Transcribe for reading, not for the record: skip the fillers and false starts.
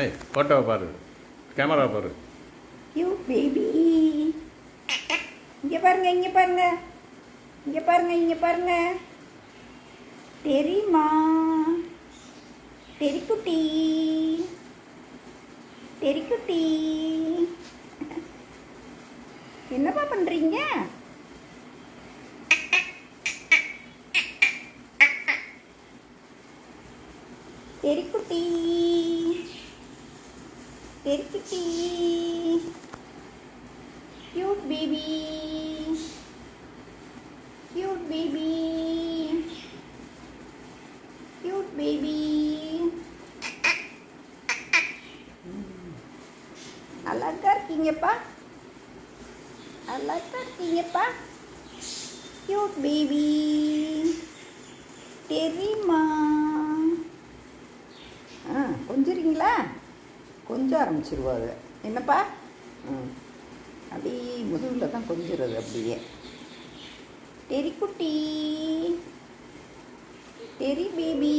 ஏய் ஃபோட்டோவை பாரு, கேமரா பாரு. யூ பேபி, இங்கே பாருங்க, இங்கே பாருங்க, இங்கே பாருங்க, இங்கே பாருங்க. தெரியுமா தெரிக்குட்டி, தெரிக்குட்டி, என்னப்பா பண்ணுறீங்க? தெரிக்குட்டி, தெரிக்குட்டி, cute baby, cute baby, cute baby. அழகா இருக்கீங்கப்பா, அழகா இருக்கீங்கப்பா. cute baby. தெரியுமா? கொஞ்சிறீங்களா? கொஞ்சம் ஆரம்பிச்சிருவாங்க. என்னப்பா? அப்படியே முதுகில் தான் கொஞ்சிறது. அப்படியே தெரிக்குட்டி, தெரி பேபி.